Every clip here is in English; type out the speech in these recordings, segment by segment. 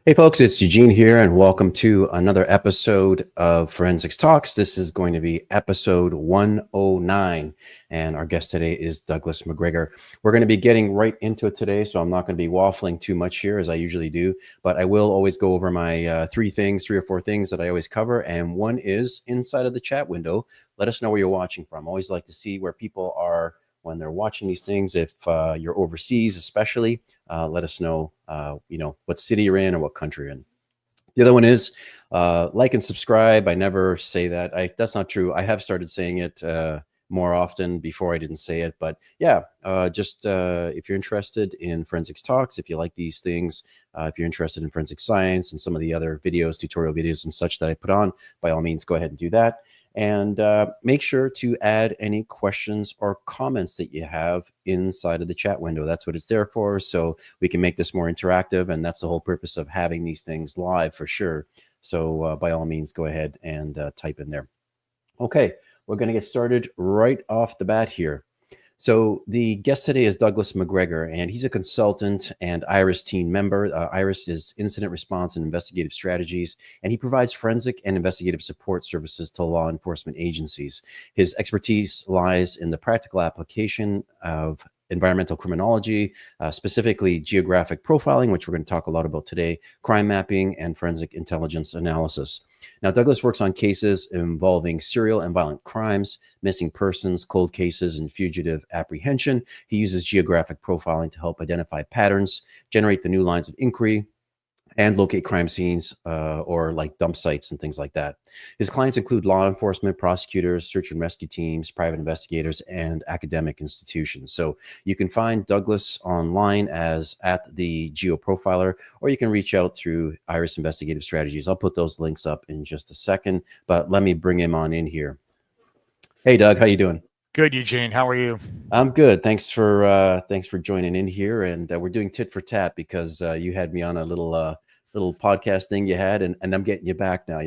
Hey folks, it's Eugene here, and welcome to another episode of Forensics Talks. This is going to be episode 109, and our guest today is Douglas MacGregor. We're going to be getting right into it today, so I'm not going to be waffling too much here as I usually do, but I will always go over my three or four things that I always cover, and one is inside of the chat window. Let us know where you're watching from. I always like to see where people are when they're watching these things. If you're overseas, especially, let us know, what city you're in or what country you're in. The other one is like and subscribe. I never say that. That's not true. I have started saying it more often. Before I didn't say it, but yeah, just if you're interested in forensics talks, if you like these things, if you're interested in forensic science and some of the other videos, tutorial videos and such that I put on, by all means, go ahead and do that. And make sure to add any questions or comments that you have inside of the chat window. That's what it's there for, so we can make this more interactive, and that's the whole purpose of having these things live for sure. So by all means, go ahead and type in there. Okay, we're going to get started right off the bat here. So the guest today is Douglas MacGregor, and he's a consultant and IRIS team member. IRIS is Incident Response and Investigative Strategies, and he provides forensic and investigative support services to law enforcement agencies. His expertise lies in the practical application of environmental criminology, specifically geographic profiling, which we're going to talk a lot about today, crime mapping, and forensic intelligence analysis. Now, Douglas works on cases involving serial and violent crimes, missing persons, cold cases, and fugitive apprehension. He uses geographic profiling to help identify patterns, generate the new lines of inquiry, and locate crime scenes or like dump sites and things like that. His clients include law enforcement, prosecutors, search and rescue teams, private investigators, and academic institutions. So you can find Douglas online as at the GeoProfiler, or you can reach out through IRIS Investigative Strategies. I'll put those links up in just a second, but let me bring him on in here. Hey, Doug, how you doing? Good, Eugene. How are you? I'm good. Thanks for joining in here, and we're doing tit for tat because you had me on a little podcast thing you had, and I'm getting you back now.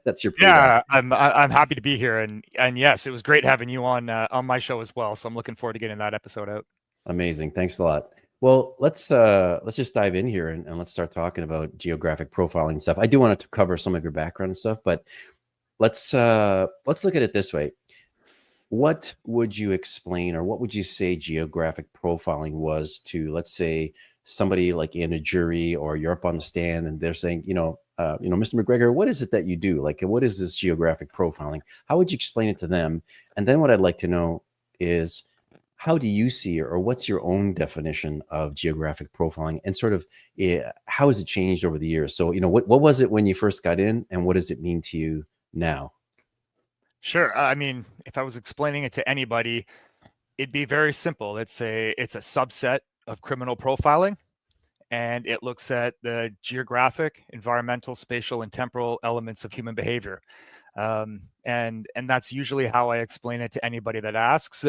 That's your payback. Yeah, I'm happy to be here, and yes, it was great having you on my show as well. So I'm looking forward to getting that episode out. Amazing. Thanks a lot. Well, let's just dive in here and let's start talking about geographic profiling stuff. I do want to cover some of your background and stuff, but let's look at it this way. What would you explain, or what would you say geographic profiling was to, let's say, somebody like in a jury, or you're up on the stand and they're saying, Mr. MacGregor, what is it that you do? Like, what is this geographic profiling? How would you explain it to them? And then what I'd like to know is, how do you see, or what's your own definition of geographic profiling, and sort of how has it changed over the years? So, what was it when you first got in, and what does it mean to you now? Sure. I mean, if I was explaining it to anybody, it'd be very simple. It's a subset of criminal profiling, and it looks at the geographic, environmental, spatial, and temporal elements of human behavior. And that's usually how I explain it to anybody that asks,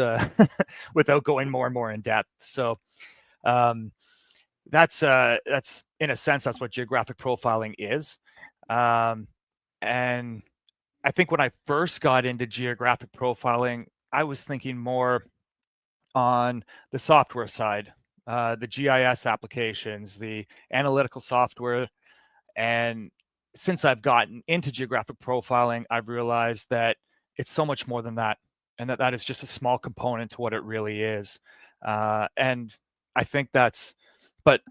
without going more and more in depth. So that's in a sense, that's what geographic profiling is. And I think when I first got into geographic profiling, I was thinking more on the software side, the GIS applications, the analytical software. And since I've gotten into geographic profiling, I've realized that it's so much more than that, and that is just a small component to what it really is. And I think but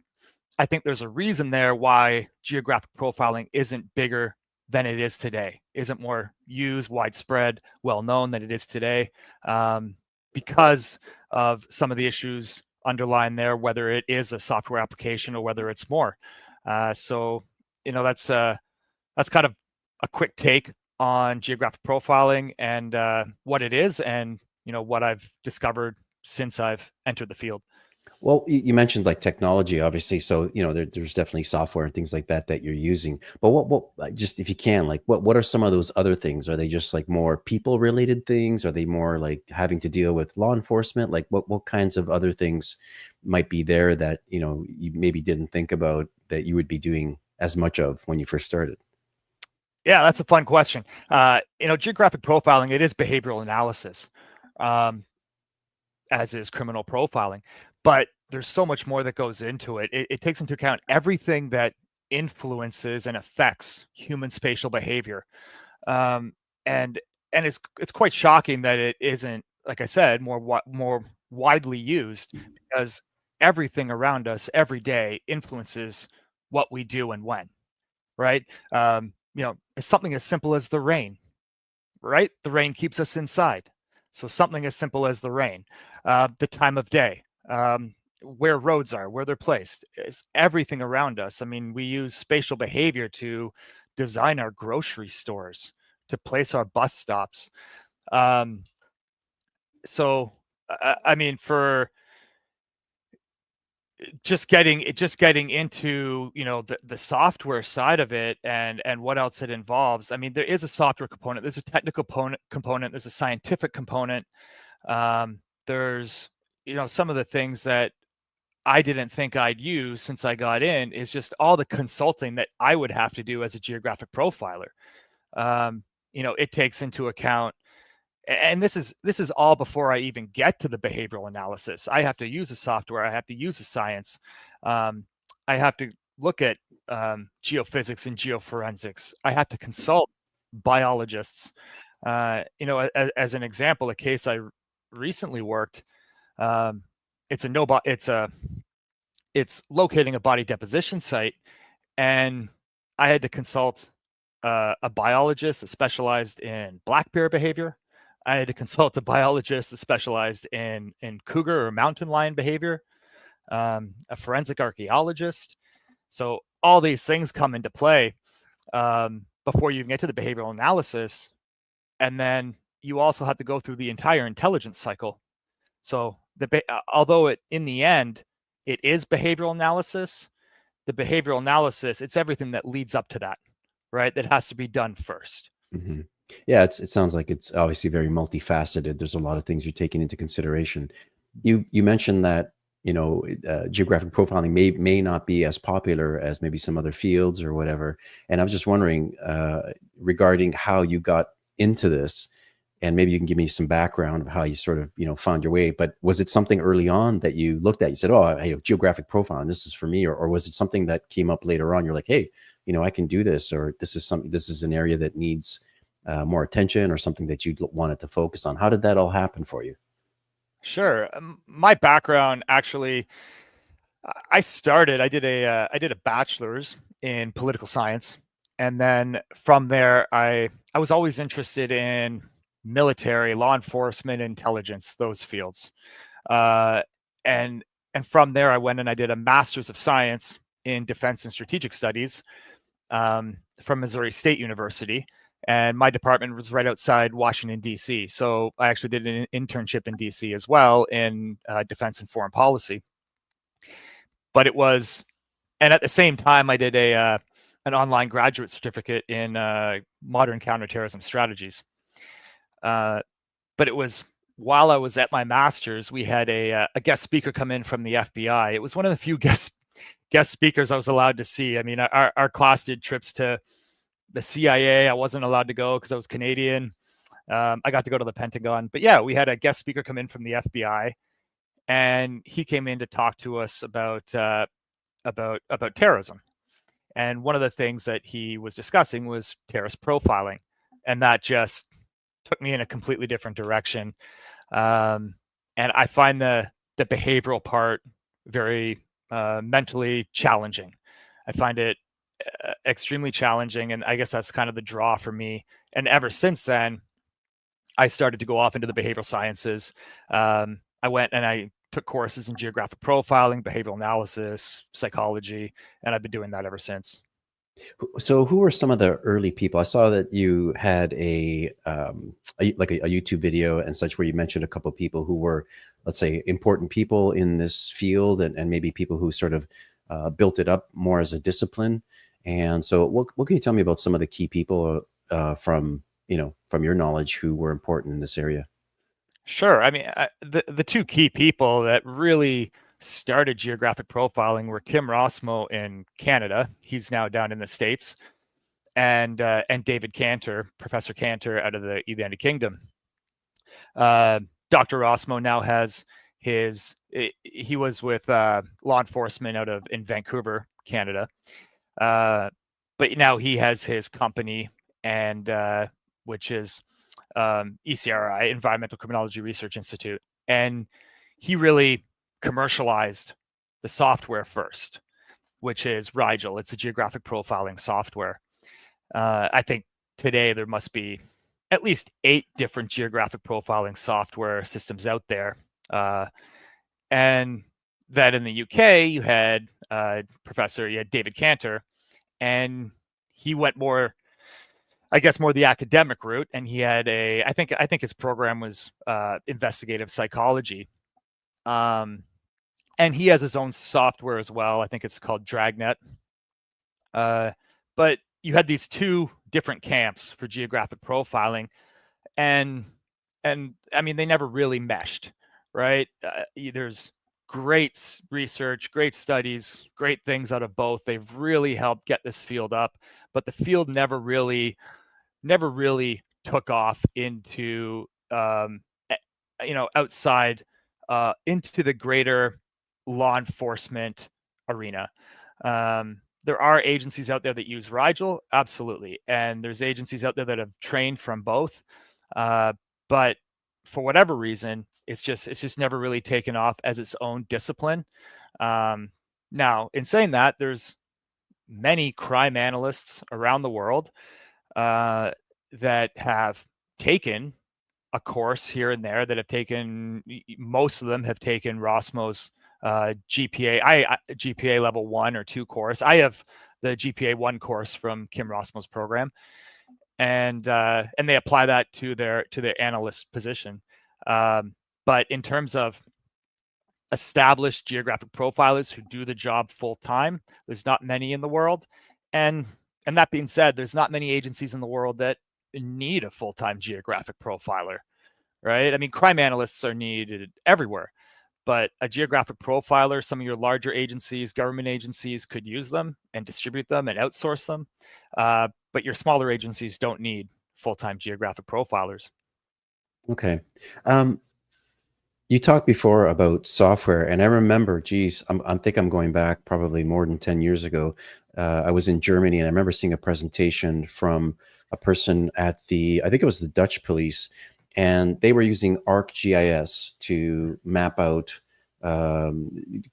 I think there's a reason there why geographic profiling isn't bigger than it is today, isn't more used, widespread, well-known than it is today, because of some of the issues underlying there, whether it is a software application or whether it's more. So, that's kind of a quick take on geographic profiling and what it is, and what I've discovered since I've entered the field. Well, you mentioned like technology, obviously. So, there's definitely software and things like that you're using. But what, just if you can, like, what are some of those other things? Are they just like more people related things? Are they more like having to deal with law enforcement? Like, what kinds of other things might be there that, you maybe didn't think about that you would be doing as much of when you first started? Yeah, that's a fun question. Geographic profiling, it is behavioral analysis, as is criminal profiling. But there's so much more that goes into it. It takes into account everything that influences and affects human spatial behavior. Um, and it's quite shocking that it isn't, like I said, more widely used, because everything around us every day influences what we do and when, right? It's something as simple as the rain, right? The rain keeps us inside. So something as simple as the rain, the time of day, where roads are, where they're placed, is everything around us. I mean, we use spatial behavior to design our grocery stores, to place our bus stops. Um, I mean, for just getting into the software side of it, and what else it involves. I mean, there is a software component, there's a technical component, there's a scientific component. There's some of the things that I didn't think I'd use since I got in is just all the consulting that I would have to do as a geographic profiler. It takes into account, and this is all before I even get to the behavioral analysis. I have to use the software, I have to use the science, I have to look at geophysics and geoforensics, I have to consult biologists. As an example, a case I recently worked, um, it's a no it's a it's locating a body deposition site, and I had to consult a biologist that specialized in black bear behavior. I had to consult a biologist that specialized in cougar or mountain lion behavior, a forensic archaeologist. So all these things come into play before you can get to the behavioral analysis, and then you also have to go through the entire intelligence cycle. So although in the end it is behavioral analysis, the behavioral analysis, it's everything that leads up to that, right? That has to be done first. Hmm. Yeah, it sounds like it's obviously very multifaceted. There's a lot of things you're taking into consideration. You mentioned that geographic profiling may not be as popular as maybe some other fields or whatever. And I was just wondering regarding how you got into this, and maybe you can give me some background of how you sort of found your way. But was it something early on that you looked at, you said, oh, hey, geographic profiling, this is for me, or was it something that came up later on, you're like, hey, I can do this, or this is an area that needs more attention, or something that you wanted to focus on? How did that all happen for you? Sure. My background, actually, I did a bachelor's in political science, and then from there, I was always interested in military, law enforcement, intelligence, those fields. Uh, and and from there, I went and I did a master's of science in defense and strategic studies from Missouri State University. And my department was right outside Washington, D.C. So I actually did an internship in D.C. as well in defense and foreign policy. But and at the same time, I did an online graduate certificate in modern counterterrorism strategies. But it was while I was at my master's, we had a guest speaker come in from the FBI. It was one of the few guest speakers I was allowed to see. I mean, our class did trips to the CIA. I wasn't allowed to go because I was Canadian. I got to go to the Pentagon, but yeah, we had a guest speaker come in from the FBI, and he came in to talk to us about terrorism. And one of the things that he was discussing was terrorist profiling, and that just took me in a completely different direction. And I find the behavioral part very mentally challenging. I find it extremely challenging, and I guess that's kind of the draw for me. And ever since then, I started to go off into the behavioral sciences. I went and I took courses in geographic profiling, behavioral analysis, psychology, and I've been doing that ever since. So who were some of the early people? I saw that you had like a YouTube video and such, where you mentioned a couple of people who were, let's say, important people in this field, and maybe people who sort of built it up more as a discipline. And so what can you tell me about some of the key people from your knowledge who were important in this area? Sure. I mean, the two key people that really started geographic profiling were Kim Rossmo in Canada. He's now down in the States, and David Cantor, Professor Cantor, out of the United Kingdom. Dr. Rossmo now has he was with law enforcement in Vancouver, Canada. But now he has his company, and which is ECRI, Environmental Criminology Research Institute, and he really commercialized the software first, which is Rigel. It's a geographic profiling software. I think today there must be at least 8 different geographic profiling software systems out there. And that in the UK, you had David Cantor, and he went more, I guess, more the academic route. And he had I think his program was investigative psychology. And he has his own software as well. I think it's called Dragnet. But you had these 2 different camps for geographic profiling, and I mean, they never really meshed, right? There's great research, great studies, great things out of both. They've really helped get this field up, but the field never really took off into outside into the greater law enforcement arena. There are agencies out there that use Rigel, absolutely, and there's agencies out there that have trained from both, but for whatever reason, it's just never really taken off as its own discipline. Now, in saying that, there's many crime analysts around the world that have taken a course here and there, that have taken, most of them have taken Rosmo's GPA level 1 or 2 course. I have the GPA 1 course from Kim Rosmo's program, and they apply that to their analyst position. But in terms of established geographic profilers who do the job full time, there's not many in the world. And that being said, there's not many agencies in the world that need a full-time geographic profiler, right? I mean, crime analysts are needed everywhere, but a geographic profiler, some of your larger agencies, government agencies, could use them and distribute them and outsource them. But your smaller agencies don't need full-time geographic profilers. Okay. You talked before about software, and I remember, geez, I think I'm going back probably more than 10 years ago. I was in Germany, and I remember seeing a presentation from a person at I think it was the Dutch police, and they were using ArcGIS to map out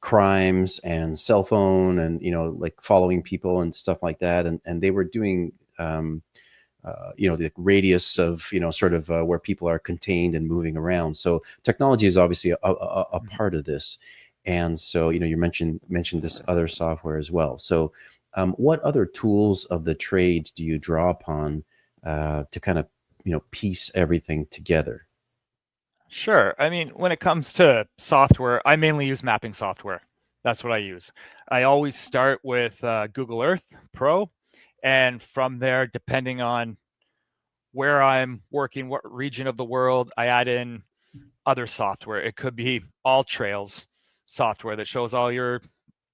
crimes and cell phone, and like following people and stuff like that, and they were doing the radius of sort of where people are contained and moving around. So technology is obviously a part of this, and so you mentioned this other software as well. So what other tools of the trade do you draw upon to kind of piece everything together? Sure. I mean, when it comes to software, I mainly use mapping software. That's what I use. I always start with Google Earth Pro, and from there, depending on where I'm working, what region of the world, I add in other software. It could be All Trails software that shows all your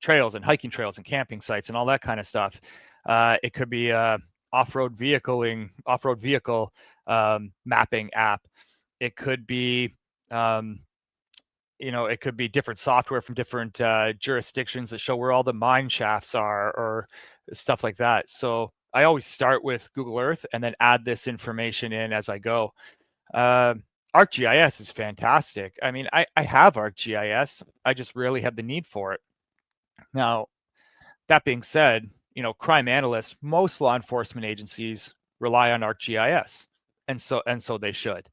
trails and hiking trails and camping sites and all that kind of stuff. It could be off-road vehicle mapping app. It could be it could be different software from different jurisdictions that show where all the mine shafts are, or stuff like that. So I always start with Google Earth and then add this information in as I go. ArcGIS is fantastic. I mean, I have ArcGIS. I just rarely have the need for it. Now, that being said, crime analysts, most law enforcement agencies rely on ArcGIS, and so they should.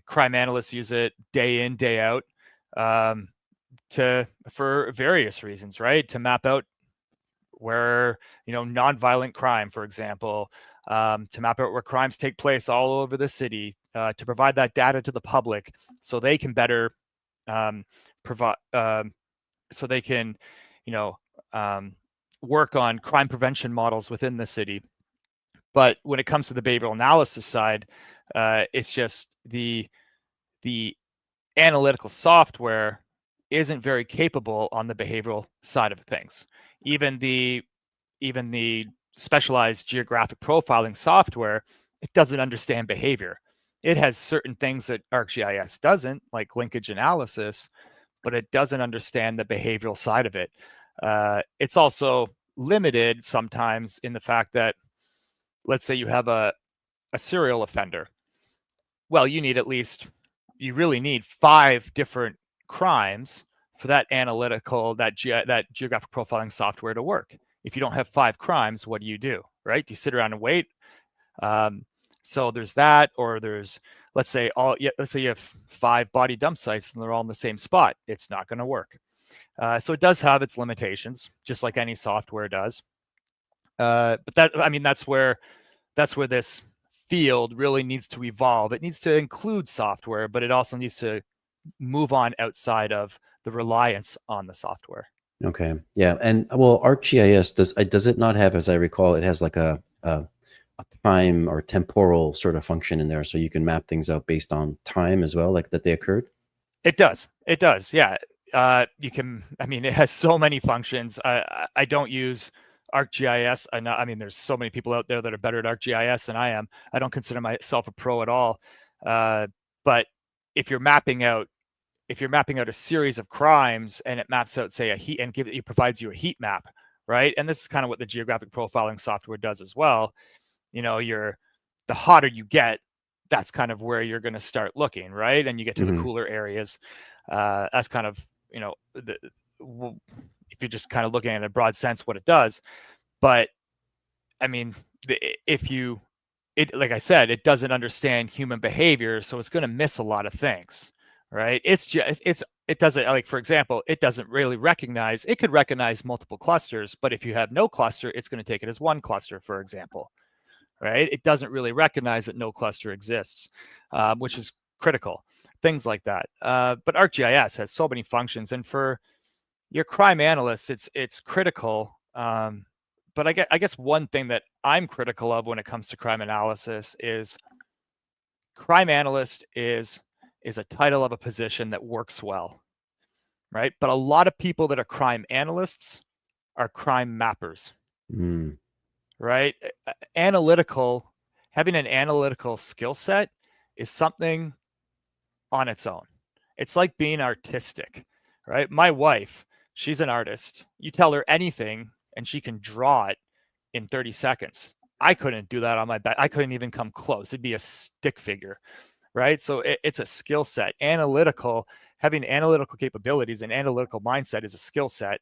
Crime analysts use it day in, day out, for various reasons, right? To map out where nonviolent crime, for example, to map out where crimes take place all over the city, to provide that data to the public so they can better provide, so they can work on crime prevention models within the city. But when it comes to the behavioral analysis side, it's just the analytical software isn't very capable on the behavioral side of things. Even the specialized geographic profiling software, it doesn't understand behavior. It has certain things that ArcGIS doesn't, like linkage analysis, but it doesn't understand the behavioral side of it. It's also limited sometimes in the fact that, let's say you have a serial offender. Well, you really need 5 different crimes for that geographic profiling software to work. If you don't have 5 crimes, what do? Right? Do you sit around and wait? So there's that, or let's say you have 5 body dump sites and they're all in the same spot. It's not going to work. So it does have its limitations, just like any software does. But that's where this field really needs to evolve. It needs to include software, but it also needs to move on outside of the reliance on the software. Okay. Yeah. And well, ArcGIS does it not have, as I recall, it has like a time or temporal sort of function in there, so you can map things out based on time as well, like that they occurred? It does. Yeah. You can, it has so many functions. I don't use ArcGIS. There's so many people out there that are better at ArcGIS than I am. I don't consider myself a pro at all. But if you're mapping out a series of crimes and it maps out, say, it provides you a heat map, right? And this is kind of what the geographic profiling software does as well. The hotter you get, that's kind of where you're going to start looking, right? And you get to the cooler areas. That's kind of, if you're just kind of looking at a broad sense what it does. But like I said, it doesn't understand human behavior, so it's going to miss a lot of things, right? It doesn't, like, for example, it doesn't really recognize, it could recognize multiple clusters, but if you have no cluster, it's going to take it as one cluster, for example, right? It doesn't really recognize that no cluster exists, which is critical, things like that. But ArcGIS has so many functions, and for your crime analysts, it's critical. But I guess one thing that I'm critical of when it comes to crime analysis is crime analyst is a title of a position that works well, right? But a lot of people that are crime analysts are crime mappers, right? Having an analytical skill set is something on its own. It's like being artistic, right? My wife, she's an artist. You tell her anything and she can draw it in 30 seconds. I couldn't do that on my back. I couldn't even come close. It'd be a stick figure, right? So it's a skill set. Having analytical capabilities and analytical mindset is a skill set.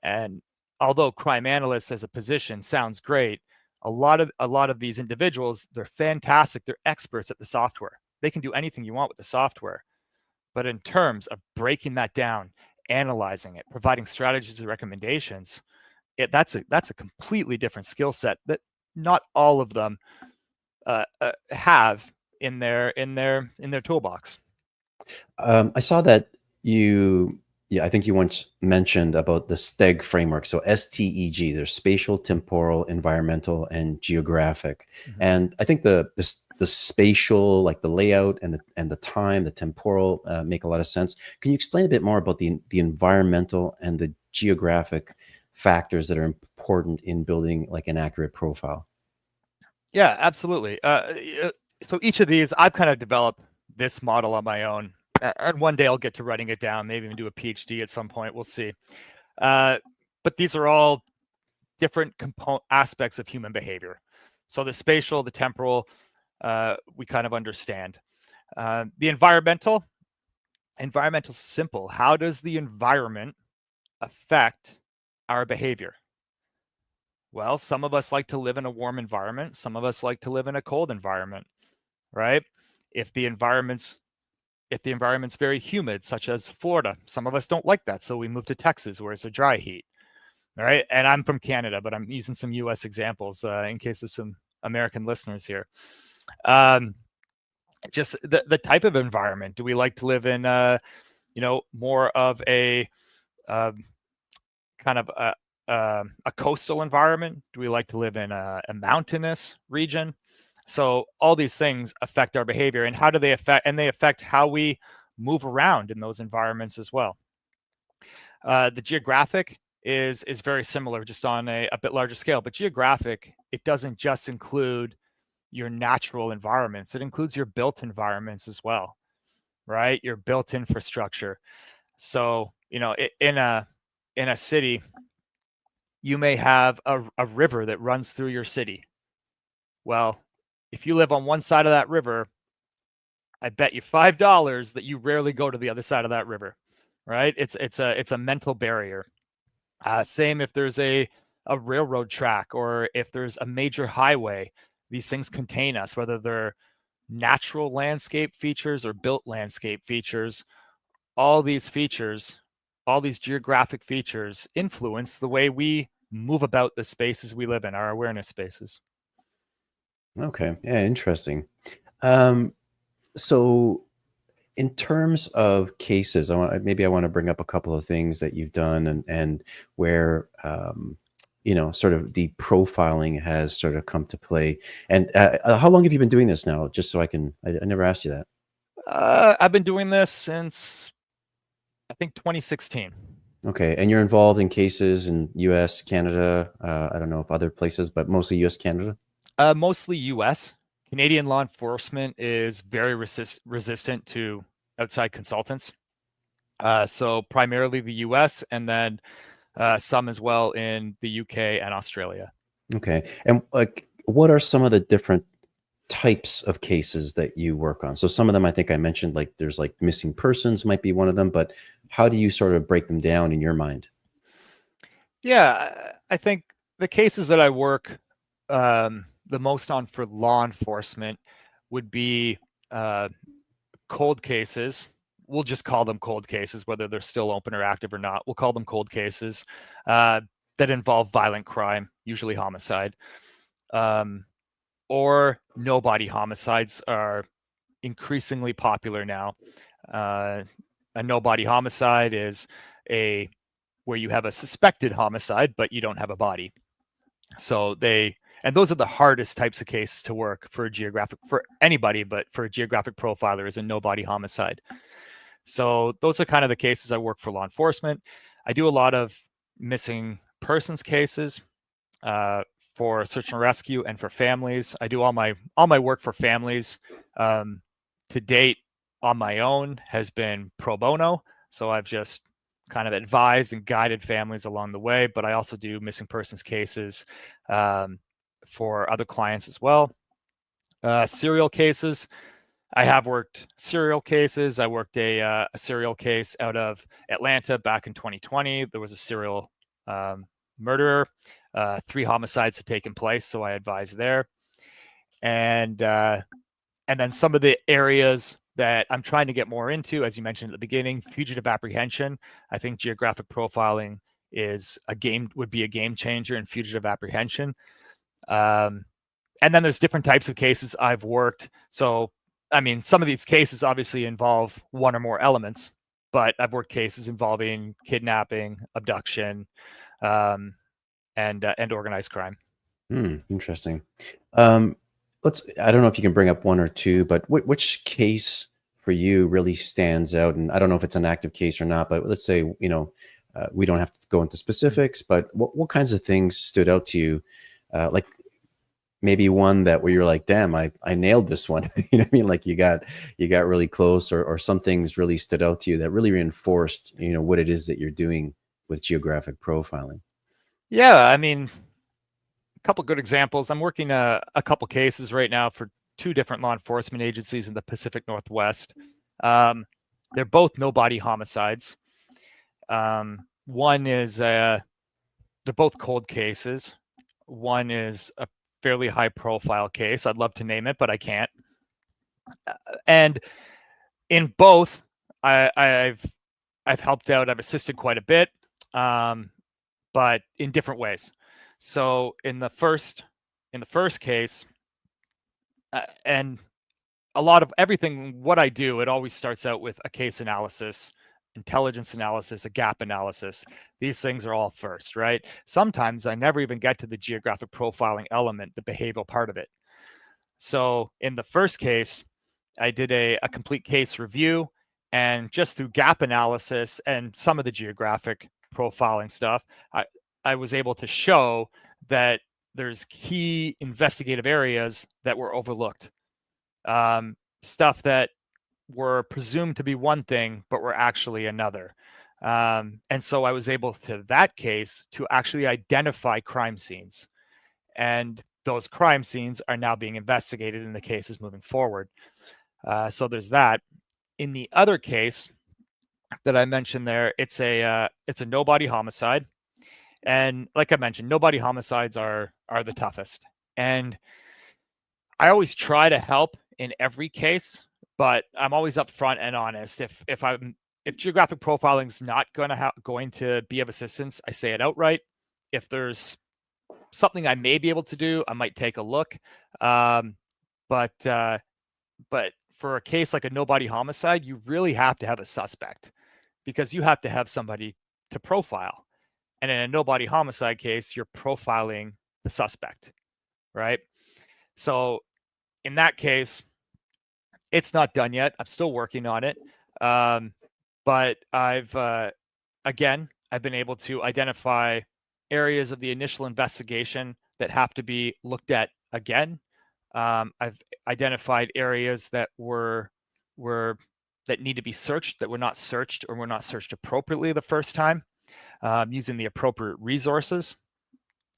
And although crime analyst as a position sounds great, a lot of these individuals, they're fantastic. They're experts at the software. They can do anything you want with the software. But in terms of breaking that down, analyzing it, providing strategies and recommendations, that's a completely different skill set that not all of them have in their toolbox. I saw that I think you once mentioned about the STEG framework. So STEG, there's spatial, temporal, environmental, and geographic. And I think the spatial, like the layout and the time, the temporal, make a lot of sense. Can you explain a bit more about the environmental and the geographic factors that are important in building like an accurate profile? Yeah, absolutely. So each of these, I've kind of developed this model on my own, and one day I'll get to writing it down, maybe even do a PhD at some point. We'll see. But these are all different aspects of human behavior. So the spatial, the temporal, we kind of understand. The environmental simple. How does the environment affect our behavior? Well, some of us like to live in a warm environment. Some of us like to live in a cold environment, right? If the environment's very humid, such as Florida, some of us don't like that. So we move to Texas, where it's a dry heat, right? And I'm from Canada, but I'm using some US examples in case of some American listeners here. Just the type of environment. Do we like to live in, more of a kind of a coastal environment? Do we like to live in a mountainous region? So all these things affect our behavior, and how do they affect? And they affect how we move around in those environments as well. The geographic is very similar, just on a bit larger scale. But geographic, it doesn't just include your natural environments; it includes your built environments as well, right? Your built infrastructure. So in a city, you may have a river that runs through your city. Well, if you live on one side of that river, I bet you $5 that you rarely go to the other side of that river, right? It's a mental barrier. Same if there's a railroad track or if there's a major highway. These things contain us, whether they're natural landscape features or built landscape features. All these features, all these geographic features influence the way we move about the spaces we live in, our awareness spaces. Okay. Yeah, interesting. Um, so in terms of cases, I want to bring up a couple of things that you've done and where sort of the profiling has sort of come to play. And how long have you been doing this now? Just so I never asked you that. I've been doing this since I think 2016. Okay, and you're involved in cases in U.S., Canada. I don't know if other places, but mostly U.S., Canada. Mostly U.S. Canadian law enforcement is very resistant to outside consultants. So primarily the U.S. and then some as well in the U.K. and Australia. Okay, and like, what are some of the different types of cases that you work on? So some of them, I think I mentioned, like there's like missing persons might be one of them, but how do you sort of break them down in your mind? Yeah, I think the cases that I work the most on for law enforcement would be cold cases. We'll just call them cold cases, whether they're still open or active or not. We'll call them cold cases that involve violent crime, usually homicide, or no-body homicides are increasingly popular now. A no-body homicide is a where you have a suspected homicide, but you don't have a body. So and those are the hardest types of cases to work for a geographic, for anybody, but for a geographic profiler is a no-body homicide. So those are kind of the cases I work for law enforcement. I do a lot of missing persons cases for search and rescue and for families. I do all my work for families. To date, on my own has been pro bono. So I've just kind of advised and guided families along the way, but I also do missing persons cases for other clients as well. Serial cases. I have worked serial cases. I worked a serial case out of Atlanta back in 2020. There was a serial murderer. 3 homicides had taken place, so I advised there. And then some of the areas that I'm trying to get more into, as you mentioned at the beginning, fugitive apprehension. I think geographic profiling would be a game changer in fugitive apprehension. And then there's different types of cases I've worked. So, I mean, some of these cases obviously involve one or more elements, but I've worked cases involving kidnapping, abduction, and organized crime. Interesting. I don't know if you can bring up one or two, but which case for you really stands out? And I don't know if it's an active case or not, but let's say, we don't have to go into specifics, but what kinds of things stood out to you? Like maybe one that where you're like, damn, I nailed this one. You know what I mean? Like you got really close, or some things really stood out to you that really reinforced, what it is that you're doing with geographic profiling. Yeah, I mean, a couple good examples. I'm working a couple cases right now for 2 different law enforcement agencies in the Pacific Northwest. They're both no-body homicides. One is they're both cold cases. One is a fairly high-profile case. I'd love to name it, but I can't. And in both, I've helped out. I've assisted quite a bit, but in different ways. So in the first case, and a lot of everything what I do, it always starts out with a case analysis, intelligence analysis, a gap analysis. These things are all first, right? Sometimes I never even get to the geographic profiling element, the behavioral part of it. So in the first case, I did a complete case review, and just through gap analysis and some of the geographic profiling stuff, I was able to show that there's key investigative areas that were overlooked. Stuff that were presumed to be one thing, but were actually another. And so I was able to that case to actually identify crime scenes. And those crime scenes are now being investigated and the case is moving forward. So there's that. In the other case that I mentioned there, it's a no body homicide. And like I mentioned, no body homicides are the toughest. And I always try to help in every case, but I'm always upfront and honest. If geographic profiling is not going to be of assistance, I say it outright. If there's something I may be able to do, I might take a look. But for a case like a no body homicide, you really have to have a suspect because you have to have somebody to profile. And in a no body homicide case, you're profiling the suspect, right? So in that case, it's not done yet. I'm still working on it. But I've been able to identify areas of the initial investigation that have to be looked at again. I've identified areas that that need to be searched that were not searched or were not searched appropriately the first time, using the appropriate resources.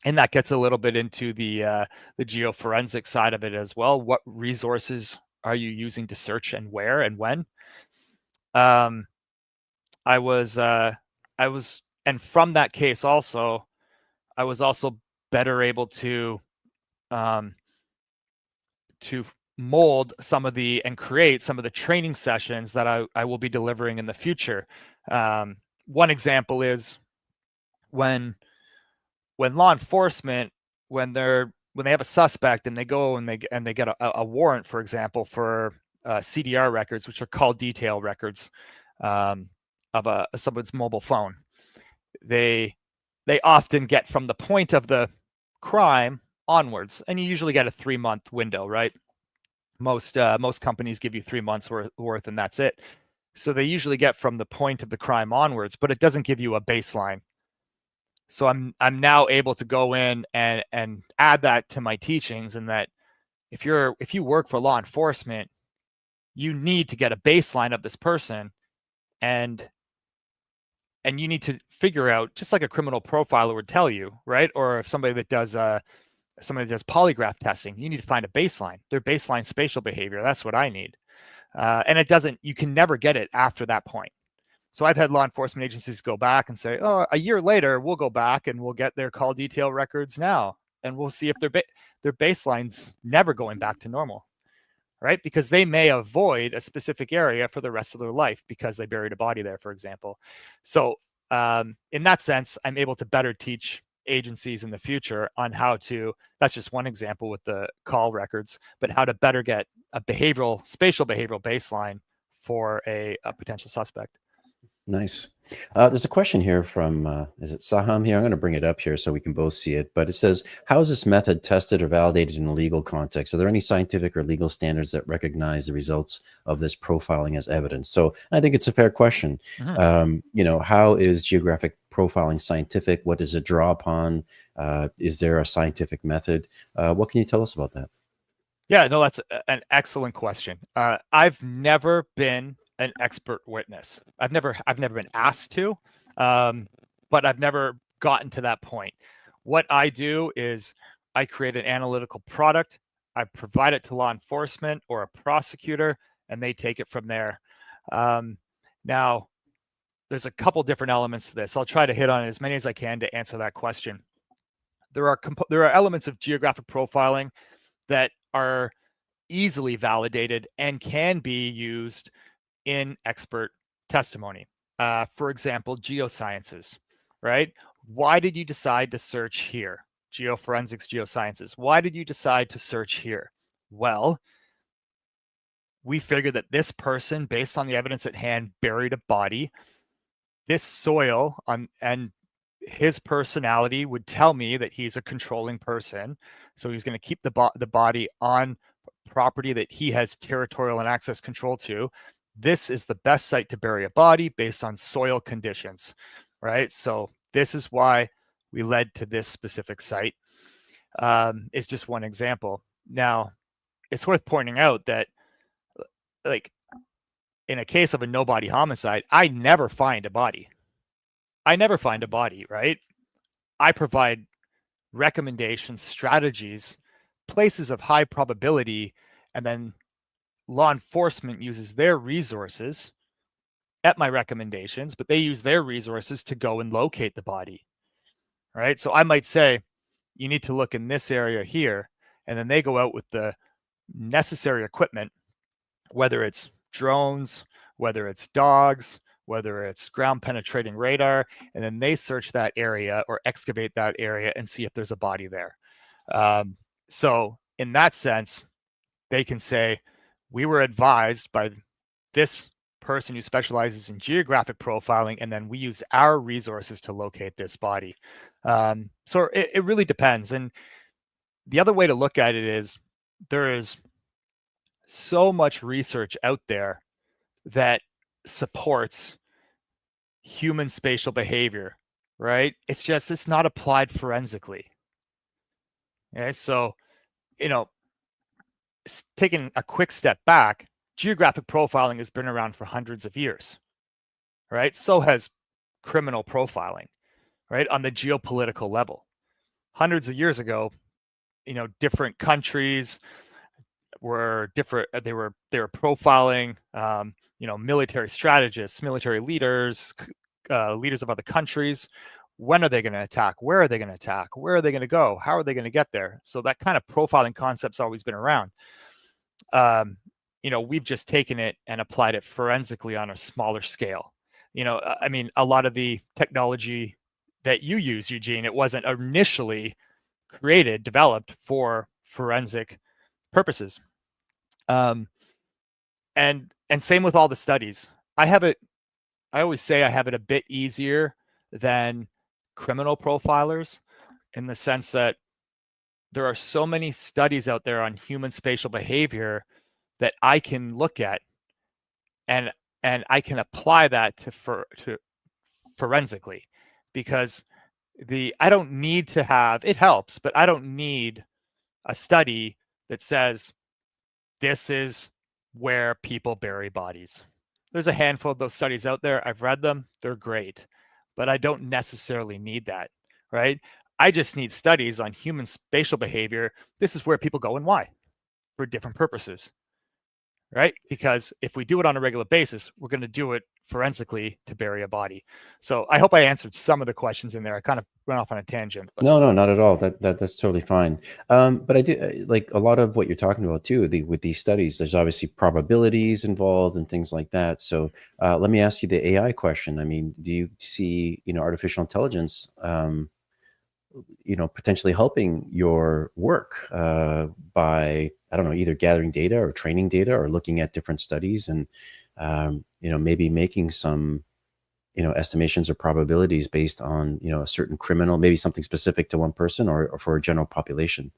And that gets a little bit into the geoforensic side of it as well. What resources are you using to search and where and when? I was, and from that case also, I was also better able to mold some of and create some of the training sessions that I will be delivering in the future. One example is when law enforcement, when they have a suspect and they go and they get a warrant, for example, for CDR records, which are call detail records of someone's mobile phone, they often get from the point of the crime onwards, and you usually get a 3-month window, right? Most companies give you 3 months worth, and that's it. So they usually get from the point of the crime onwards, but it doesn't give you a baseline. So I'm now able to go in and add that to my teachings, and that if you work for law enforcement, you need to get a baseline of this person, and you need to figure out, just like a criminal profiler would tell you, right? Or if somebody that does polygraph testing, you need to find a baseline, their baseline spatial behavior. That's what I need. And you can never get it after that point. So I've had law enforcement agencies go back and say, oh, a year later, we'll go back and we'll get their call detail records now. And we'll see if their baseline's never going back to normal, right? Because they may avoid a specific area for the rest of their life because they buried a body there, for example. So in that sense, I'm able to better teach agencies in the future on how to, that's just one example with the call records, but how to better get a spatial behavioral baseline for a potential suspect. Nice. There's a question here from, is it Saham here? I'm going to bring it up here so we can both see it. But it says, how is this method tested or validated in a legal context? Are there any scientific or legal standards that recognize the results of this profiling as evidence? So I think it's a fair question. Mm-hmm. How is geographic profiling scientific? What does it draw upon? Is there a scientific method? What can you tell us about that? Yeah, no, that's an excellent question. I've never been an expert witness. I've never been asked to, but I've never gotten to that point. What I do is I create an analytical product. I provide it to law enforcement or a prosecutor, and they take it from there. Now, there's a couple different elements to this. I'll try to hit on as many as I can to answer that question. There are elements of geographic profiling that are easily validated and can be used in expert testimony. For example, geosciences, right? Why did you decide to search here? Geoforensics, geosciences. Why did you decide to search here? Well, we figured that this person, based on the evidence at hand, buried a body. This soil and his personality would tell me that he's a controlling person. So he's going to keep the body on property that he has territorial and access control to. This is the best site to bury a body based on soil conditions, right? So this is why we led to this specific site. It's just one example. Now, it's worth pointing out that, like, in a case of a no body homicide, I never find a body. I never find a body, right? I provide recommendations, strategies, places of high probability, and then law enforcement uses their resources at my recommendations, but they use their resources to go and locate the body, right? So I might say, you need to look in this area here, and then they go out with the necessary equipment, whether it's drones, whether it's dogs, whether it's ground penetrating radar, and then they search that area or excavate that area and see if there's a body there. So in that sense, they can say, we were advised by this person who specializes in geographic profiling, and then we used our resources to locate this body. So it really depends. And the other way to look at it is there is so much research out there that supports human spatial behavior, right? It's not applied forensically. Okay, so, taking a quick step back, geographic profiling has been around for hundreds of years, right? So has criminal profiling, right? On the geopolitical level. Hundreds of years ago, different countries were different. They were profiling, military strategists, military leaders, leaders of other countries. When are they going to attack? Where are they going to attack? Where are they going to go? How are they going to get there? So that kind of profiling concept's always been around. We've just taken it and applied it forensically on a smaller scale. A lot of the technology that you use, Eugene, it wasn't initially developed for forensic purposes. And same with all the studies. I always say I have it a bit easier than criminal profilers, in the sense that there are so many studies out there on human spatial behavior that I can look at and I can apply that to forensically, because I don't need to have, it helps, but I don't need a study that says this is where people bury bodies. There's a handful of those studies out there. I've read them. They're great, but I don't necessarily need that, right? I just need studies on human spatial behavior. This is where people go and why, for different purposes, right? Because if we do it on a regular basis, we're going to do it forensically to bury a body. So I hope I answered some of the questions in there. I kind of went off on a tangent. But no, not at all. That's totally fine. But I do like a lot of what you're talking about too. With these studies, there's obviously probabilities involved and things like that. So let me ask you the AI question. I mean, do you see artificial intelligence potentially helping your work by, I don't know, either gathering data or training data or looking at different studies and maybe making some estimations or probabilities based on a certain criminal, maybe something specific to one person or for a general population?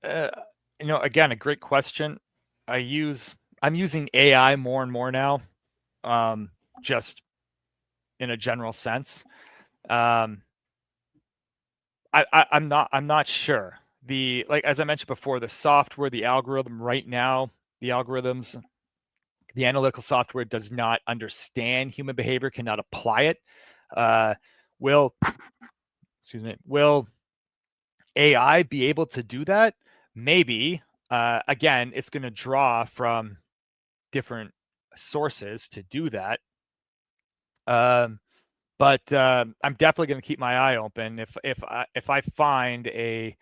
Again, a great question. I'm using AI more and more now, just in a general sense. I'm not sure. As I mentioned before, the software, the algorithm right now, the analytical software does not understand human behavior, cannot apply it. Will AI be able to do that? Maybe. Again, it's going to draw from different sources to do that. But I'm definitely going to keep my eye open. If I find a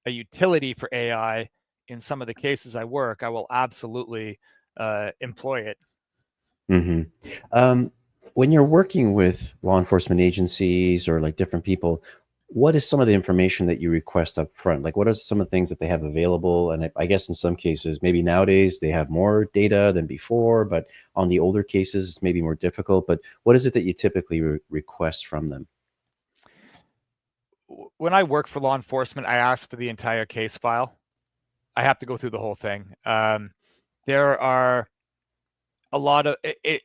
utility for AI in some of the cases I work, I will absolutely employ it. Mm-hmm. When you're working with law enforcement agencies or like different people, what is some of the information that you request up front? Like, what are some of the things that they have available? And I guess in some cases, maybe nowadays they have more data than before, but on the older cases, it's maybe more difficult. But what is it that you typically request from them? When I work for law enforcement, I ask for the entire case file. I have to go through the whole thing. There are a lot of it.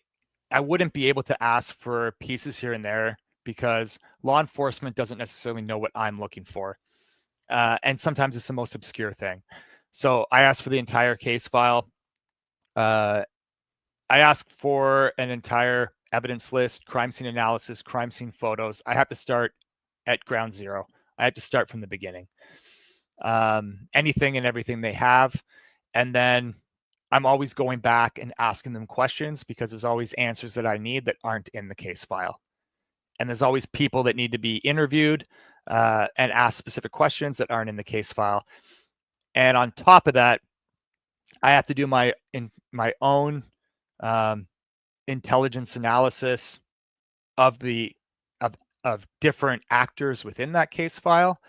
I wouldn't be able to ask for pieces here and there because law enforcement doesn't necessarily know what I'm looking for. And sometimes it's the most obscure thing. So I ask for the entire case file. I ask for an entire evidence list, crime scene analysis, crime scene photos. I have to start at ground zero. I have to start from the beginning. Anything and everything they have. And then I'm always going back and asking them questions because there's always answers that I need that aren't in the case file. And there's always people that need to be interviewed and ask specific questions that aren't in the case file. And on top of that, I have to do my own intelligence analysis of the of different actors within that case file.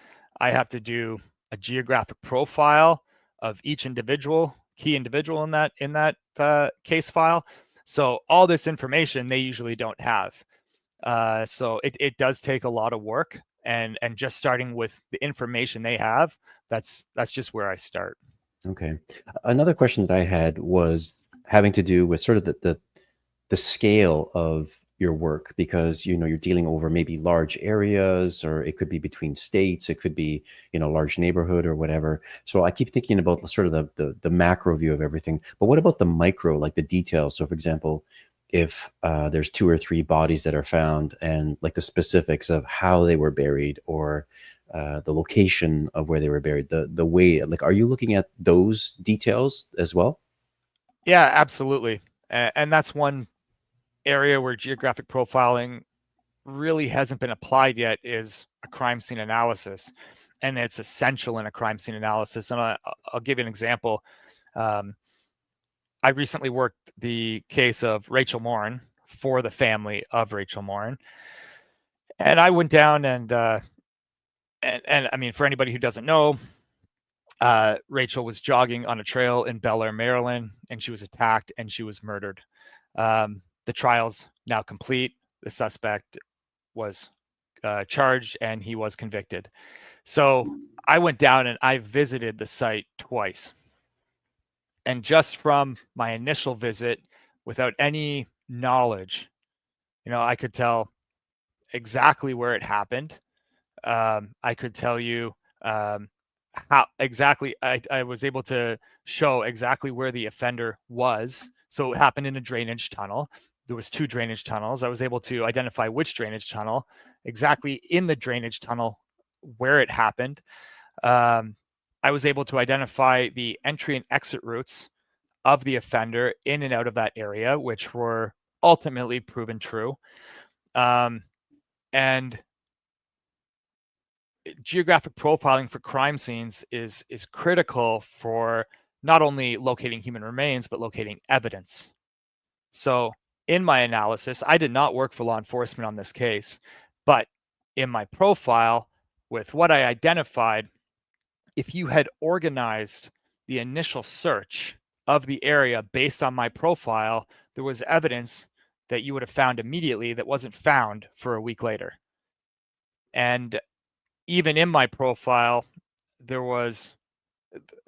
I have to do a geographic profile of each individual, key individual in that case file. So all this information they usually don't have. So it does take a lot of work, and just starting with the information they have, that's just where I start. Okay. Another question that I had was having to do with sort of the scale of your work, because you're dealing over maybe large areas, or it could be between states, it could be large neighborhood or whatever. So I keep thinking about sort of the macro view of everything, but what about the micro, like the details? So for example, if there's 2 or 3 bodies that are found, and like the specifics of how they were buried, or the location of where they were buried, the way, like, are you looking at those details as well? Yeah, absolutely. And that's one area where geographic profiling really hasn't been applied yet, is a crime scene analysis. And it's essential in a crime scene analysis. And I'll give you an example. I recently worked the case of Rachel Morin for the family of Rachel Morin. And I went down and I mean, for anybody who doesn't know, Rachel was jogging on a trail in Bel Air, Maryland, and she was attacked and she was murdered. The trial's now complete. The suspect was charged and he was convicted. So I went down and I visited the site twice. And just from my initial visit, without any knowledge, I could tell exactly where it happened. I could tell you how exactly I was able to show exactly where the offender was. So it happened in a drainage tunnel. There was 2 drainage tunnels. I was able to identify which drainage tunnel, exactly in the drainage tunnel where it happened. I was able to identify the entry and exit routes of the offender in and out of that area, which were ultimately proven true. And geographic profiling for crime scenes is critical for not only locating human remains, but locating evidence. So in my analysis, I did not work for law enforcement on this case, but in my profile, with what I identified, if you had organized the initial search of the area based on my profile, there was evidence that you would have found immediately that wasn't found for a week later. And even in my profile, there was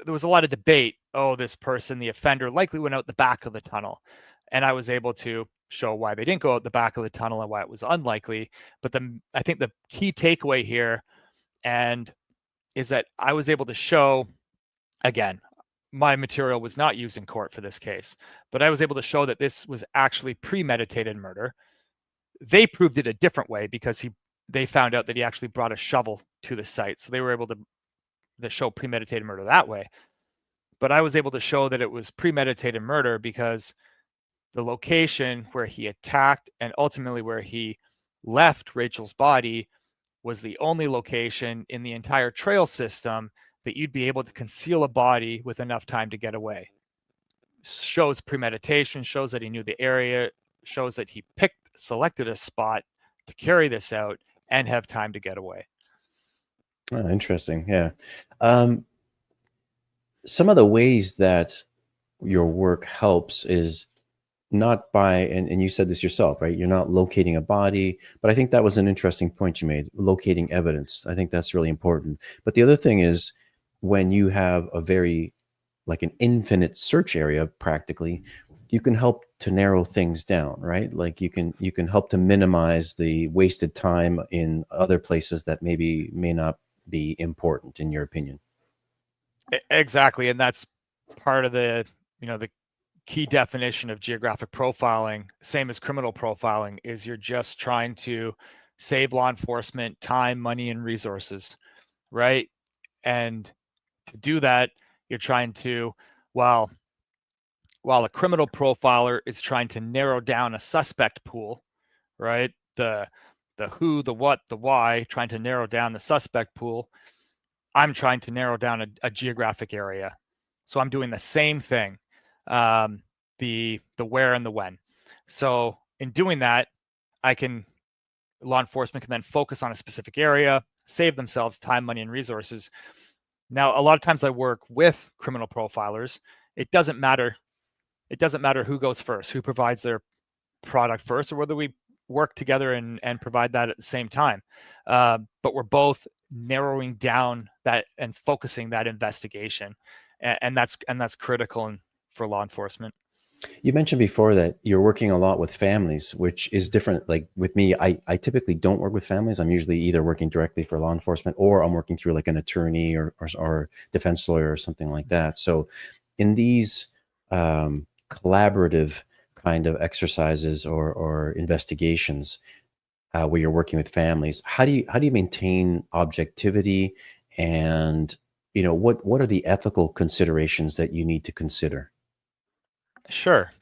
a lot of debate. Oh, this person, the offender, likely went out the back of the tunnel. And I was able to show why they didn't go out the back of the tunnel and why it was unlikely. But I think the key takeaway here is that I was able to show, again, my material was not used in court for this case, but I was able to show that this was actually premeditated murder. They proved it a different way because they found out that he actually brought a shovel to the site. So they were able to show premeditated murder that way. But I was able to show that it was premeditated murder because the location where he attacked and ultimately where he left Rachel's body was the only location in the entire trail system that you'd be able to conceal a body with enough time to get away. Shows premeditation, shows that he knew the area, shows that he selected a spot to carry this out and have time to get away. Oh, interesting. Yeah. Some of the ways that your work helps is not by, and you said this yourself, right? You're not locating a body, but I think that was an interesting point you made, locating evidence. I think that's really important. But the other thing is, when you have like an infinite search area, practically, you can help to narrow things down, right? Like you can help to minimize the wasted time in other places that may not be important, in your opinion. Exactly. And that's part of the key definition of geographic profiling, same as criminal profiling, is you're just trying to save law enforcement time, money, and resources, right? And to do that, you're trying to, while a criminal profiler is trying to narrow down a suspect pool, right? The who, the what, the why, trying to narrow down the suspect pool. I'm trying to narrow down a geographic area. So I'm doing the same thing, the where and the when. So in doing that, law enforcement can then focus on a specific area, save themselves time, money, and resources. Now, a lot of times I work with criminal profilers. It doesn't matter. It doesn't matter who goes first, who provides their product first, or whether we work together and provide that at the same time. But we're both narrowing down that and focusing that investigation, and that's critical for law enforcement. You mentioned before that you're working a lot with families, which is different. Like with me, I typically don't work with families. I'm usually either working directly for law enforcement or I'm working through like an attorney or defense lawyer or something like that. So in these collaborative kind of exercises or investigations where you're working with families, how do you maintain objectivity, and what are the ethical considerations that you need to consider? Sure.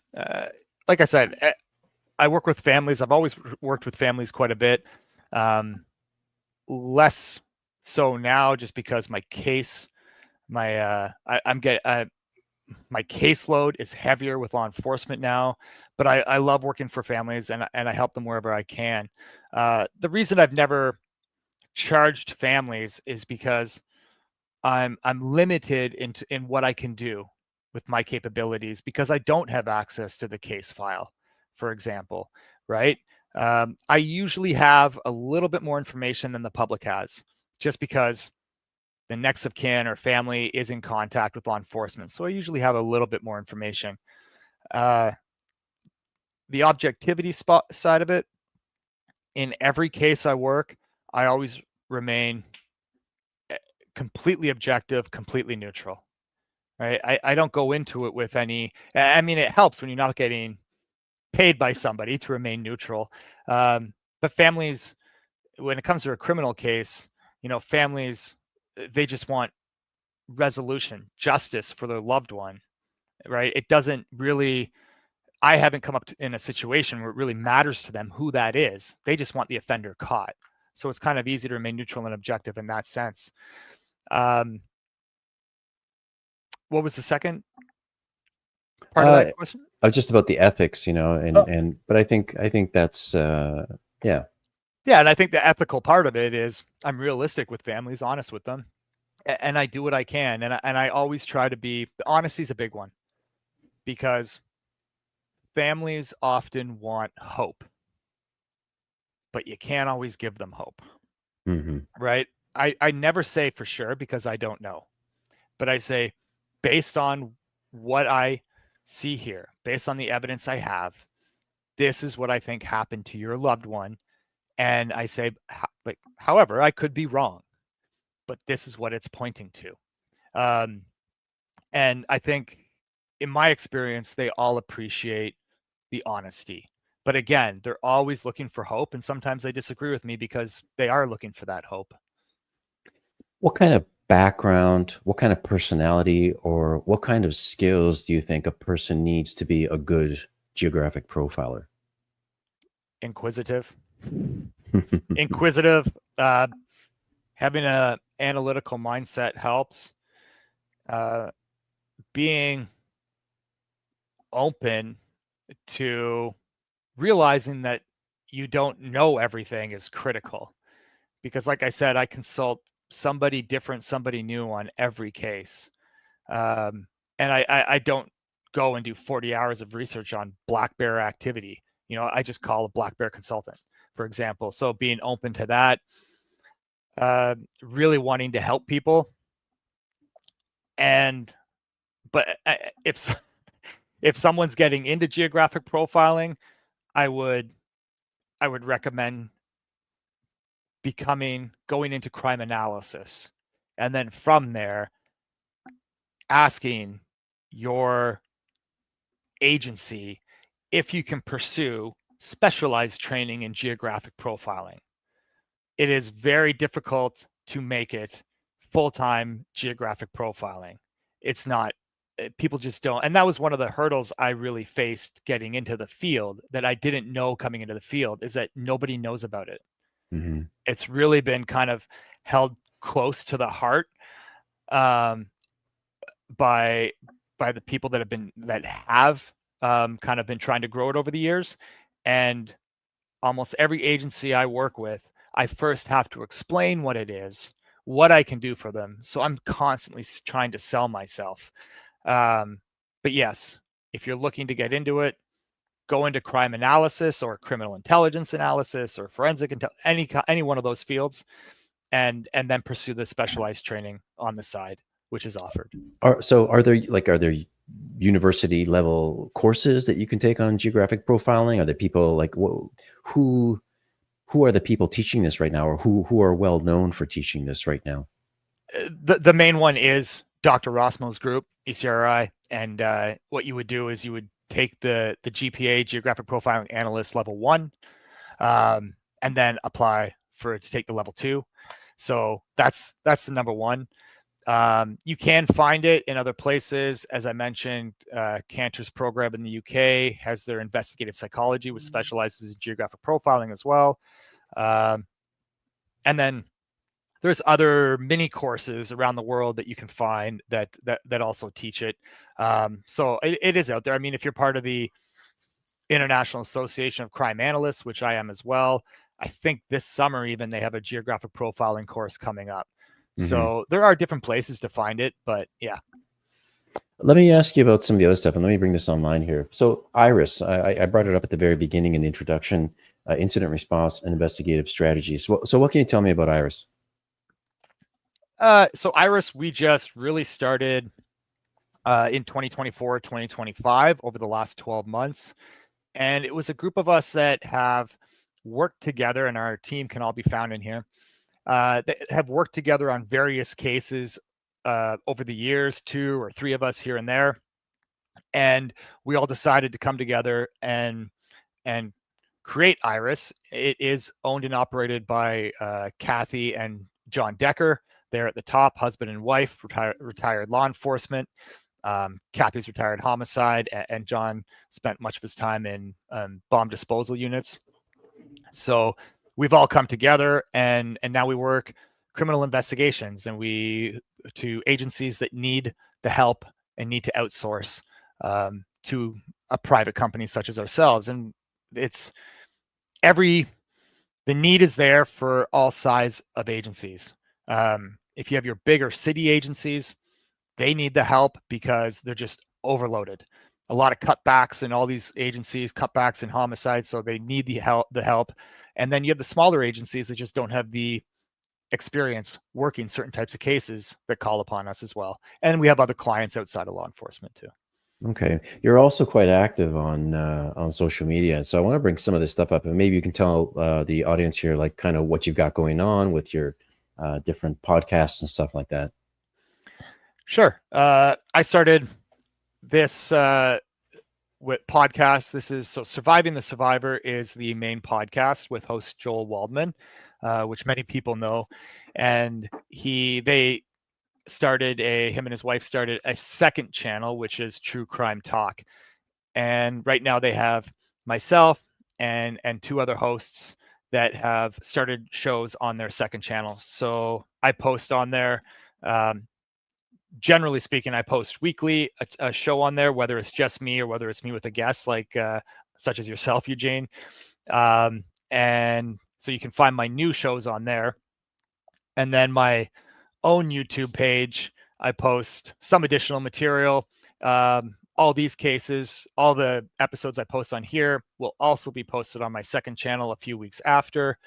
Like I said, I work with families. I've always worked with families quite a bit. Less so now, just because my caseload is heavier with law enforcement now. But I love working for families, and I help them wherever I can. The reason I've never charged families is because I'm limited in what I can do with my capabilities, because I don't have access to the case file, for example, right? I usually have a little bit more information than the public has, just because the next of kin or family is in contact with law enforcement. So I usually have a little bit more information. The objectivity side of it, in every case I work, I always remain completely objective, completely neutral. Right? I don't go into it with any. I mean, it helps when you're not getting paid by somebody to remain neutral. But families, when it comes to a criminal case, families, they just want resolution, justice for their loved one, right? It doesn't really. I haven't come up in a situation where it really matters to them who that is. They just want the offender caught. So it's kind of easy to remain neutral and objective in that sense. What was the second part of that question? Just about the ethics, but I think that's yeah. Yeah, and I think the ethical part of it is I'm realistic with families, honest with them, and I do what I can, and I always try to be. The honesty is a big one, because families often want hope, but you can't always give them hope, right? I never say for sure, because I don't know, but I say, based on what I see here, based on the evidence I have, this is what I think happened to your loved one. And I say, however, I could be wrong, but this is what it's pointing to. And I think, in my experience, they all appreciate the honesty. But again, they're always looking for hope. And sometimes they disagree with me because they are looking for that hope. What kind of background, what kind of personality, or what kind of skills do you think a person needs to be a good geographic profiler? Inquisitive. Inquisitive. Having an analytical mindset helps. Being open to realizing that you don't know everything is critical, because, like I said, I consult somebody different, somebody new on every case. And I don't go and do 40 hours of research on black bear activity. I just call a black bear consultant, for example. So being open to that, really wanting to help people. But if someone's getting into geographic profiling, I would recommend going into crime analysis, and then from there asking your agency if you can pursue specialized training in geographic profiling. It is very difficult to make it full-time geographic profiling. It's not, people just don't. And that was one of the hurdles I really faced getting into the field that I didn't know coming into the field, is that nobody knows about it. Mm-hmm. It's really been kind of held close to the heart by the people that have kind of been trying to grow it over the years. And almost every agency I work with, I first have to explain what it is, what I can do for them. So I'm constantly trying to sell myself. But yes, if you're looking to get into it, go into crime analysis or criminal intelligence analysis or forensic any one of those fields, and then pursue the specialized training on the side, which is offered. Are there university level courses that you can take on geographic profiling? Are there people like who are the people teaching this right now, or who are well known for teaching this right now? The main one is Dr. Rossmo's group, ECRI, and what you would do is you would take the GPA, Geographic Profiling Analyst Level 1, and then apply to take the Level 2. So that's the number one. You can find it in other places. As I mentioned, Cantor's program in the UK has their investigative psychology, which specializes in geographic profiling as well. And then there's other mini courses around the world that you can find that also teach it. So it is out there. I mean, if you're part of the International Association of Crime Analysts, which I am as well, I think this summer even they have a geographic profiling course coming up. Mm-hmm. So there are different places to find it, but yeah. Let me ask you about some of the other stuff, and let me bring this online here. So IRIS, I brought it up at the very beginning in the introduction, incident response and investigative strategies. So what can you tell me about IRIS? So IRIS, we just really started in 2024, 2025, over the last 12 months. And it was a group of us that have worked together, and our team can all be found in here, that have worked together on various cases over the years, 2 or 3 of us here and there. And we all decided to come together and create IRIS. It is owned and operated by Kathy and John Decker. They're at the top, husband and wife, retired law enforcement. Kathy's retired homicide, and John spent much of his time in bomb disposal units. So we've all come together, and now we work criminal investigations, and to agencies that need the help and need to outsource to a private company such as ourselves. And the need is there for all size of agencies. If you have your bigger city agencies, they need the help because they're just overloaded. A lot of cutbacks in all these agencies, cutbacks in homicide, so they need the help. And then you have the smaller agencies that just don't have the experience working certain types of cases that call upon us as well. And we have other clients outside of law enforcement too. Okay, you're also quite active on social media, so I want to bring some of this stuff up, and maybe you can tell the audience here, like, kind of what you've got going on with your different podcasts and stuff like that. Sure. I started this with podcasts. This is Surviving the Survivor is the main podcast with host Joel Waldman, which many people know, and him and his wife started a second channel, which is True Crime Talk. And right now they have myself and 2 other hosts that have started shows on their second channel. So I post on there. Generally speaking, I post weekly a show on there, whether it's just me or whether it's me with a guest, like such as yourself, Eugene. And so you can find my new shows on there. And then my own YouTube page, I post some additional material. All these cases, all the episodes I post on here will also be posted on my second channel a few weeks after.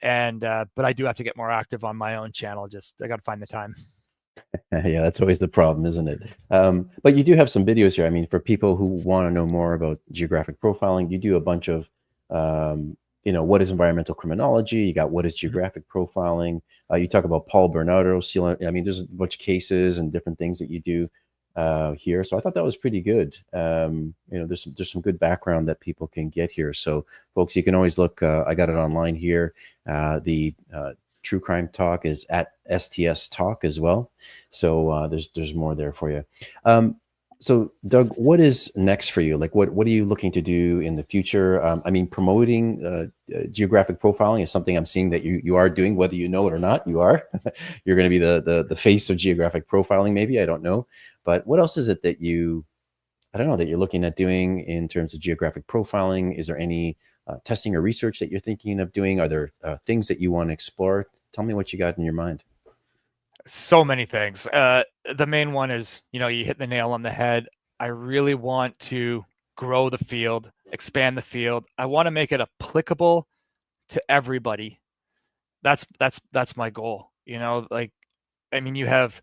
And but I do have to get more active on my own channel. I got to find the time. Yeah, that's always the problem, isn't it? But you do have some videos here. I mean, for people who want to know more about geographic profiling, you do a bunch of, what is environmental criminology? You got what is geographic profiling? You talk about Paul Bernardo. I mean, there's a bunch of cases and different things that you do. here. So I thought that was pretty good. There's some good background that people can get here. So folks, you can always look. I got it online here. The True Crime Talk is at STS Talk as well. So there's more there for you. So Doug, what is next for you? Like, what are you looking to do in the future? I mean, promoting geographic profiling is something I'm seeing that you are doing, whether you know it or not. You are. You're going to be the face of geographic profiling, maybe. I don't know. But what else is it that I don't know, that you're looking at doing in terms of geographic profiling? Is there any testing or research that you're thinking of doing? Are there things that you want to explore? Tell me what you got in your mind. So many things. The main one is, you hit the nail on the head. I really want to grow the field, expand the field. I want to make it applicable to everybody. That's my goal. You have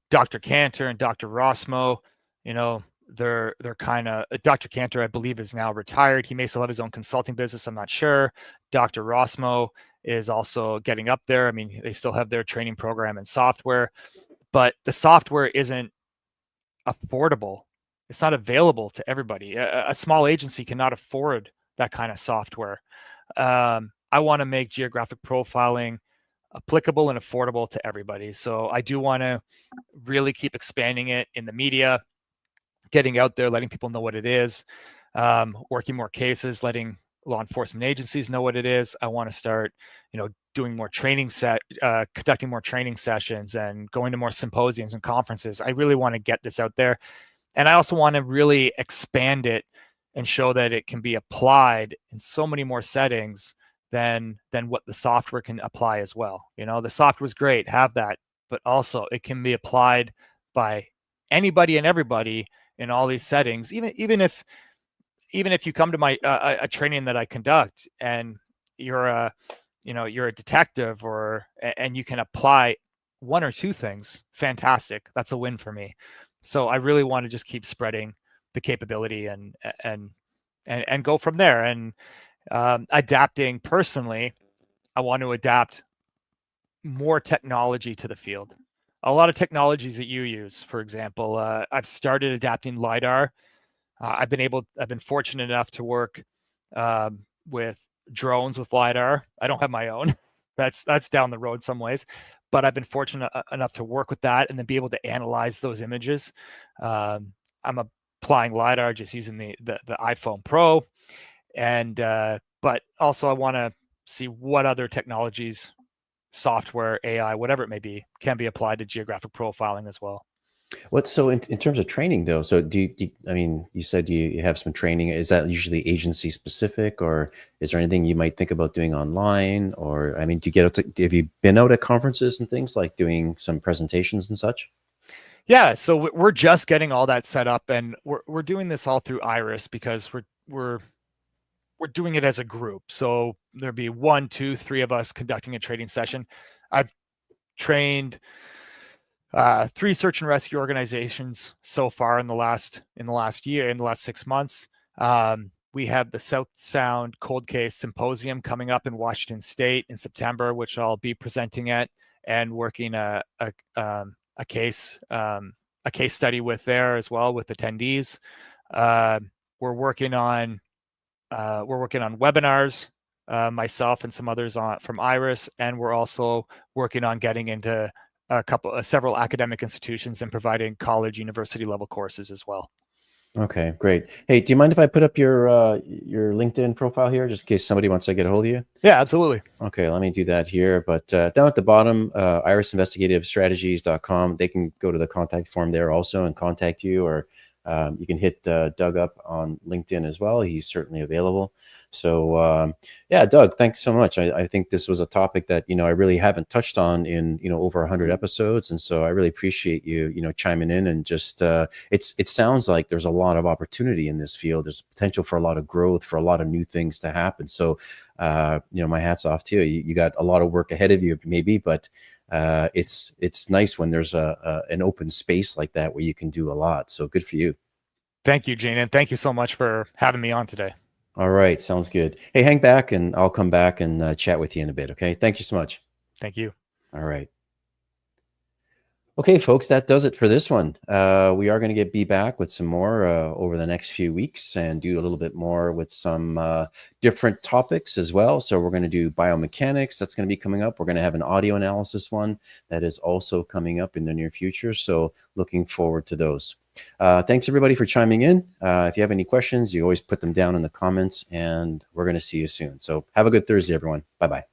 Dr. Cantor and Dr. Rossmo. They're kind of Dr. Cantor, I believe, is now retired. He may still have his own consulting business. I'm not sure. Dr. Rossmo is also getting up there. I mean, they still have their training program and software, but the software isn't affordable. It's not available to everybody. A small agency cannot afford that kind of software. I want to make geographic profiling applicable and affordable to everybody. So I do want to really keep expanding it in the media, getting out there, letting people know what it is, working more cases, letting law enforcement agencies know what it is. I want to start, doing more conducting more training sessions and going to more symposiums and conferences. I really want to get this out there. And I also want to really expand it and show that it can be applied in so many more settings than what the software can apply as well. The software is great, have that, but also it can be applied by anybody and everybody in all these settings. Even if you come to my a training that I conduct and you're a detective and you can apply one or two things, fantastic. That's a win for me. So I really want to just keep spreading the capability and go from there. And adapting personally, I want to adapt more technology to the field. A lot of technologies that you use, for example, I've started adapting LiDAR. I've been fortunate enough to work with drones with LiDAR. I don't have my own. That's down the road some ways, but I've been fortunate enough to work with that and then be able to analyze those images. I'm applying LiDAR just using the iPhone Pro, and but also I want to see what other technologies, software, AI, whatever it may be, can be applied to geographic profiling as well. So in terms of training though, so I mean, you said you have some training. Is that usually agency specific, or is there anything you might think about doing online? Or, I mean, have you been out at conferences and things, like doing some presentations and such? Yeah, so we're just getting all that set up, and we're doing this all through Iris because we're doing it as a group. So there'd be 1, 2, 3 of us conducting a training session. I've trained 3 search and rescue organizations so far in the last 6 months. We have the South Sound Cold Case Symposium coming up in Washington State in September, which I'll be presenting at and working a case study with there as well with attendees. We're working on webinars, myself and some others from Iris, and we're also working on getting into several academic institutions and providing college, university level courses as well. Okay, great. Hey, do you mind if I put up your LinkedIn profile here, just in case somebody wants to get a hold of you? Yeah, absolutely. Okay, let me do that here. But down at the bottom, irisinvestigativestrategies.com, they can go to the contact form there also and contact you, or you can hit Doug up on LinkedIn as well. He's certainly available. So yeah, Doug, thanks so much. I think this was a topic that, I really haven't touched on in, over 100 episodes. And so I really appreciate you, chiming in, and just, it sounds like there's a lot of opportunity in this field. There's potential for a lot of growth, for a lot of new things to happen. So, my hat's off to you. You got a lot of work ahead of you, maybe, but it's nice when there's an open space like that where you can do a lot. So good for you. Thank you, Gene, and thank you so much for having me on today. All right, sounds good. Hey, hang back and I'll come back and chat with you in a bit. Okay, thank you so much. Thank you. All right. Okay, folks, that does it for this one. We are going to be back with some more over the next few weeks and do a little bit more with some different topics as well. So we're going to do biomechanics. That's going to be coming up. We're going to have an audio analysis one that is also coming up in the near future. So looking forward to those. Thanks, everybody, for chiming in. If you have any questions, you always put them down in the comments, and we're going to see you soon. So have a good Thursday, everyone. Bye-bye.